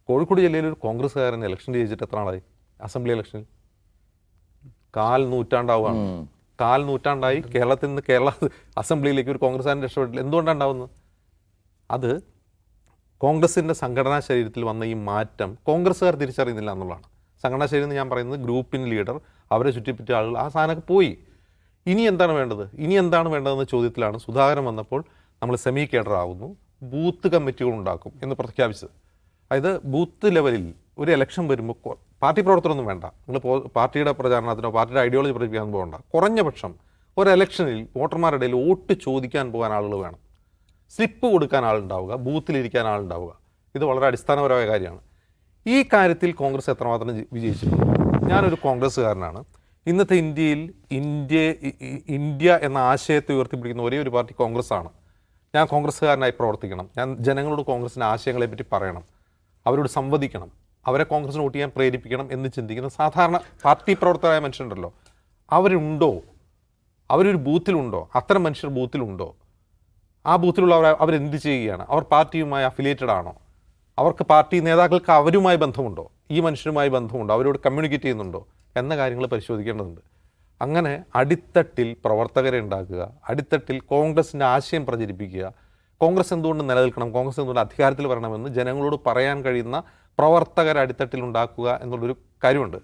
കോഴിക്കോട് ജില്ലയിൽ ഒരു കോൺഗ്രസ്സുകാരൻ ഇലക്ഷൻ ജയിച്ചിട്ട് എത്ര നാളായി? അസംബ്ലി ഇലക്ഷനിൽ 4 നൂറ്റാണ്ടാവുകയാണ്. 4 നൂറ്റാണ്ടായി കേരളത്തിൽ നിന്ന് കേരള അസംബ്ലിയിലേക്ക് ഒരു കോൺഗ്രസ്സുകാരൻ രക്ഷപ്പെട്ടില്ല. എന്തുകൊണ്ടാണ് ഉണ്ടാവുന്നത്? അത് കോൺഗ്രസിൻ്റെ സംഘടനാ ശരീരത്തിൽ വന്ന ഈ മാറ്റം കോൺഗ്രസ്സുകാർ തിരിച്ചറിയുന്നില്ല എന്നുള്ളതാണ്. സംഘടനാ ശരീരം എന്ന് ഞാൻ പറയുന്നത് ഗ്രൂപ്പിന് ലീഡർ, അവരെ ചുറ്റിപ്പറ്റിയ ആളുകൾ, ആ സാധനമൊക്കെ പോയി. ഇനി എന്താണ് വേണ്ടതെന്ന ചോദ്യത്തിലാണ് സുധാകരൻ വന്നപ്പോൾ നമ്മൾ സെമി കേഡർ ആകുന്നു, ബൂത്ത് കമ്മിറ്റികൾ ഉണ്ടാക്കും എന്ന് പ്രഖ്യാപിച്ചത്. അതായത് ബൂത്ത് ലെവലിൽ ഒരു ഇലക്ഷൻ വരുമ്പോൾ പാർട്ടി പ്രവർത്തനമൊന്നും വേണ്ട, നിങ്ങൾ പാർട്ടിയുടെ പ്രചാരണത്തിനോ പാർട്ടിയുടെ ഐഡിയോളജി പ്രചരിപ്പിക്കാൻ പോകണ്ട. കുറഞ്ഞ പക്ഷം ഒരു ഇലക്ഷനിൽ വോട്ടർമാരുടെ ഇടയിൽ വോട്ട് ചോദിക്കാൻ പോകാൻ ആളുകൾ വേണം, സ്ലിപ്പ് കൊടുക്കാൻ ആളുണ്ടാവുക, ബൂത്തിലിരിക്കാൻ ആളുണ്ടാവുക. ഇത് വളരെ അടിസ്ഥാനപരമായ കാര്യമാണ്. ഈ കാര്യത്തിൽ കോൺഗ്രസ് എത്രമാത്രം വിജയിച്ചിട്ടുണ്ട്? ഞാനൊരു കോൺഗ്രസ്സുകാരനാണ്. ഇന്നത്തെ ഇന്ത്യയിൽ ഇന്ത്യ എന്ന ആശയത്തെ ഉയർത്തിപ്പിടിക്കുന്ന ഒരേ ഒരു പാർട്ടി കോൺഗ്രസ്സാണ്. ഞാൻ കോൺഗ്രസ്സുകാരനായി പ്രവർത്തിക്കണം, ഞാൻ ജനങ്ങളോട് കോൺഗ്രസിൻ്റെ ആശയങ്ങളെപ്പറ്റി പറയണം, അവരോട് സംവദിക്കണം, അവരെ കോൺഗ്രസിന് വോട്ട് ചെയ്യാൻ പ്രേരിപ്പിക്കണം എന്ന് ചിന്തിക്കുന്ന സാധാരണ പാർട്ടി പ്രവർത്തകരായ മനുഷ്യരുണ്ടല്ലോ, അവരുണ്ടോ? അവരൊരു ബൂത്തിലുണ്ടോ? അത്തരം മനുഷ്യർ ബൂത്തിലുണ്ടോ? ആ ബൂത്തിലുള്ള അവരെന്ത് ചെയ്യുകയാണ്? അവർ പാർട്ടിയുമായി അഫിലിയേറ്റഡ് ആണോ? അവർക്ക് പാർട്ടി നേതാക്കൾക്ക് അവരുമായി ബന്ധമുണ്ടോ? ഈ മനുഷ്യരുമായി ബന്ധമുണ്ടോ? അവരോട് കമ്മ്യൂണിക്കേറ്റ് ചെയ്യുന്നുണ്ടോ എന്ന കാര്യങ്ങൾ പരിശോധിക്കേണ്ടതുണ്ട്. അങ്ങനെ അടിത്തട്ടിൽ പ്രവർത്തകരെ ഉണ്ടാക്കുക, അടിത്തട്ടിൽ കോൺഗ്രസിൻ്റെ ആശയം പ്രചരിപ്പിക്കുക, കോൺഗ്രസ് എന്തുകൊണ്ട് നിലനിൽക്കണം, കോൺഗ്രസ് എന്തുകൊണ്ട് അധികാരത്തിൽ വരണമെന്ന് ജനങ്ങളോട് പറയാൻ കഴിയുന്ന പ്രവർത്തകരെ അടിത്തട്ടിൽ ഉണ്ടാക്കുക എന്നുള്ളൊരു കാര്യമുണ്ട്.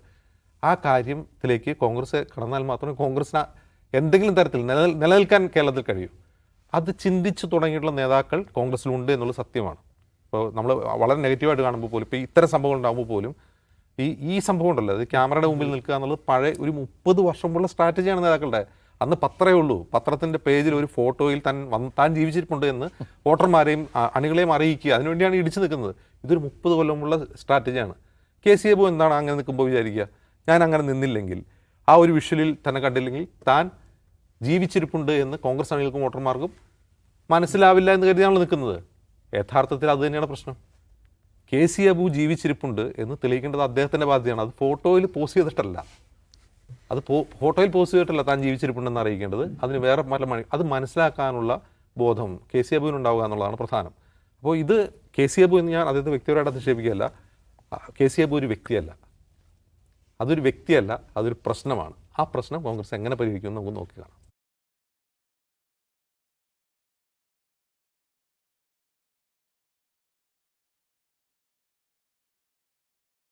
ആ കാര്യത്തിലേക്ക് കോൺഗ്രസ് കടന്നാൽ മാത്രമേ കോൺഗ്രസിന് എന്തെങ്കിലും തരത്തിൽ നിലനിൽക്കാൻ കേരളത്തിൽ കഴിയൂ. അത് ചിന്തിച്ചു തുടങ്ങിയിട്ടുള്ള നേതാക്കൾ കോൺഗ്രസ്സിലുണ്ട് എന്നുള്ളത് സത്യമാണ്. ഇപ്പോൾ നമ്മൾ വളരെ നെഗറ്റീവായിട്ട് കാണുമ്പോൾ പോലും, ഇപ്പോൾ ഇത്തരം സംഭവങ്ങൾ ഉണ്ടാകുമ്പോൾ പോലും ഈ സംഭവം ഉണ്ടല്ലോ, അത് ക്യാമറയുടെ മുമ്പിൽ നിൽക്കുക എന്നുള്ളത് പഴയ ഒരു 30 വർഷം മുമ്പുള്ള സ്ട്രാറ്റജിയാണ് നേതാക്കളുടെ. അന്ന് പത്രമേ ഉള്ളൂ, പത്രത്തിൻ്റെ പേജിൽ ഒരു ഫോട്ടോയിൽ താൻ ജീവിച്ചിരിപ്പുണ്ട് എന്ന് വോട്ടർമാരെയും അണികളെയും അറിയിക്കുക, അതിനുവേണ്ടിയാണ് ഇടിച്ചു നിൽക്കുന്നത്. ഇതൊരു 30 കൊല്ലം മുമ്പുള്ള സ്ട്രാറ്റജിയാണ്. കെ.സി. എബു എന്താണ് അങ്ങനെ നിൽക്കുമ്പോൾ വിചാരിക്കുക, ഞാൻ അങ്ങനെ നിന്നില്ലെങ്കിൽ, ആ ഒരു വിഷ്വലിൽ തന്നെ കണ്ടില്ലെങ്കിൽ താൻ ജീവിച്ചിരിപ്പുണ്ട് എന്ന് കോൺഗ്രസ് അണികൾക്കും വോട്ടർമാർക്കും മനസ്സിലാവില്ല എന്ന് കരുതിയാണ് നിൽക്കുന്നത്. യഥാർത്ഥത്തിൽ അത് തന്നെയാണ് പ്രശ്നം. കെ.സി. എബു ജീവിച്ചിരിപ്പുണ്ട് എന്ന് തെളിയിക്കേണ്ടത് അദ്ദേഹത്തിൻ്റെ ബാധ്യതയാണ്. അത് ഫോട്ടോയിൽ പോസ്റ്റ് ചെയ്തിട്ടല്ല, താൻ ജീവിച്ചിരിപ്പുണ്ടെന്ന് അറിയിക്കേണ്ടത്. അതിന് വേറെ അത് മനസ്സിലാക്കാനുള്ള ബോധം കെ.സി. എബുവിനുണ്ടാവുക എന്നുള്ളതാണ് പ്രധാനം. അപ്പോൾ ഇത് കെ.സി. എബു എന്ന് ഞാൻ അദ്ദേഹത്തെ വ്യക്തിപരമായിട്ട് അധിക്ഷേപിക്കുകയല്ല. കെ.സി. എബു ഒരു വ്യക്തിയല്ല, അതൊരു പ്രശ്നമാണ്. ആ പ്രശ്നം കോൺഗ്രസ് എങ്ങനെ പരിഹരിക്കുമെന്ന് നമുക്ക് നോക്കി കാണാം.